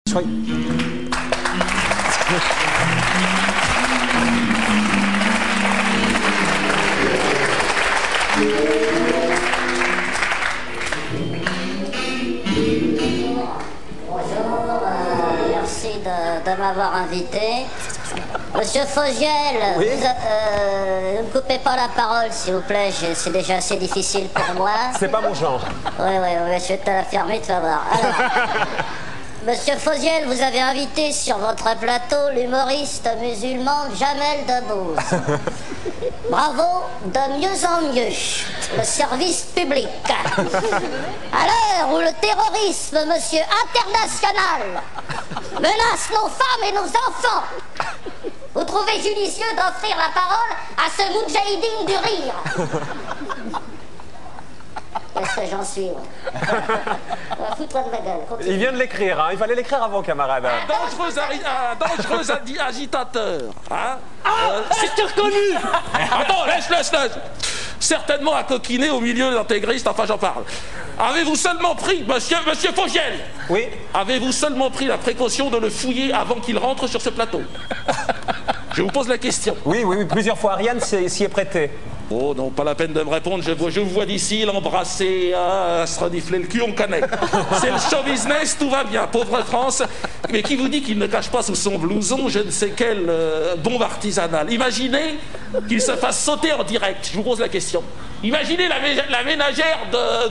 Merci de m'avoir invité. Monsieur Fogiel, oui, ne me coupez pas la parole, s'il vous plaît, c'est déjà assez difficile pour moi. C'est pas mon genre. Oui, je vais te la fermer, tu vas voir. Alors, Monsieur Fogiel, vous avez invité sur votre plateau l'humoriste musulman Jamel Debbouze. Bravo, de mieux en mieux, le service public. À l'heure où le terrorisme, monsieur international, menace nos femmes et nos enfants, vous trouvez judicieux d'offrir la parole à ce moudjahidine du rire. Qu'est-ce que j'en suis, moi? Fous-toi de ma gueule, continue. Il vient de l'écrire, hein. Il fallait l'écrire avant, camarade. Dangereux agitateur. Hein c'est reconnu. Attends, laisse. Certainement à coquiner au milieu d'intégristes, enfin j'en parle. Avez-vous seulement pris, monsieur Fogiel? Oui. Avez-vous seulement pris la précaution de le fouiller avant qu'il rentre sur ce plateau? Je vous pose la question. Oui, plusieurs fois. Ariane s'y est prêtée. Oh non, pas la peine de me répondre, je vous vois d'ici l'embrasser, se renifler le cul, on connaît. C'est le show business, tout va bien, pauvre France. Mais qui vous dit qu'il ne cache pas sous son blouson je ne sais quelle bombe artisanale? Imaginez qu'il se fasse sauter en direct, je vous pose la question. Imaginez la ménagère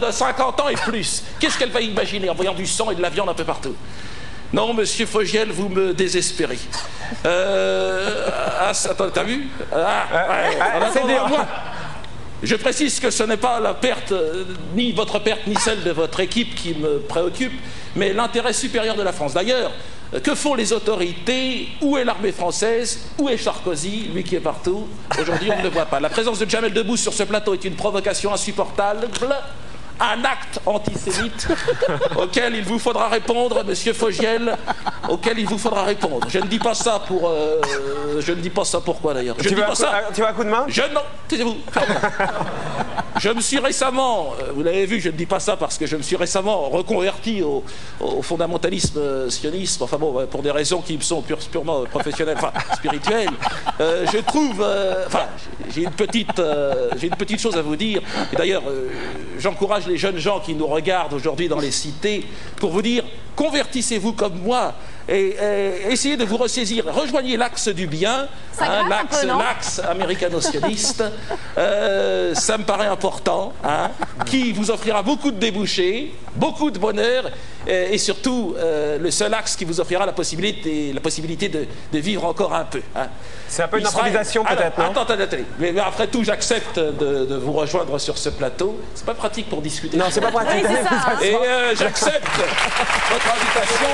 de 50 ans et plus. Qu'est-ce qu'elle va imaginer en voyant du sang et de la viande un peu partout? Non, monsieur Fogiel, vous me désespérez. Attends, t'as vu? Moi, je précise que ce n'est pas la perte, ni votre perte, ni celle de votre équipe qui me préoccupe, mais l'intérêt supérieur de la France. D'ailleurs, que font les autorités? Où est l'armée française? Où est Sarkozy, lui qui est partout? Aujourd'hui, on ne le voit pas. La présence de Jamel Debbouze sur ce plateau est une provocation insupportable. Un acte antisémite auquel il vous faudra répondre, monsieur Fogiel, auquel il vous faudra répondre. Je ne dis pas ça pour... je ne dis pas ça pourquoi d'ailleurs. Tu veux un coup de main? Non, taisez-vous. Je me suis récemment, vous l'avez vu, je ne dis pas ça parce que je me suis récemment reconverti au fondamentalisme sionisme, enfin bon, pour des raisons qui me sont purement professionnelles, enfin spirituelles. Je trouve, j'ai une petite chose à vous dire. Et d'ailleurs, j'encourage les jeunes gens qui nous regardent aujourd'hui dans les cités pour vous dire, convertissez-vous comme moi et essayez de vous ressaisir. Rejoignez l'axe du bien, l'axe américano-sioniste. Ça me paraît important, qui vous offrira beaucoup de débouchés, beaucoup de bonheur et surtout le seul axe qui vous offrira la possibilité de vivre encore un peu. C'est un peu une improvisation peut-être, non? Attendez. Mais après tout, j'accepte de vous rejoindre sur ce plateau. C'est pas pratique pour discuter. Non, c'est pas pratique. Oui, ça. Et j'accepte votre invitation.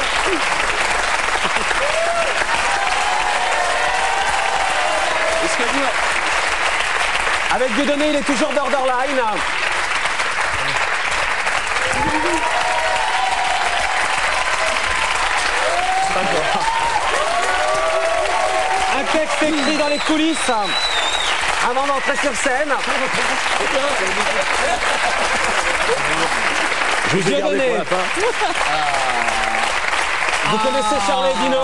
Est-ce que vous... Avec Dieudonné, il est toujours borderline. Un texte écrit dans les coulisses avant d'entrer sur scène. Je vous ai gardé pour la fin. Vous connaissez Charlie Dino?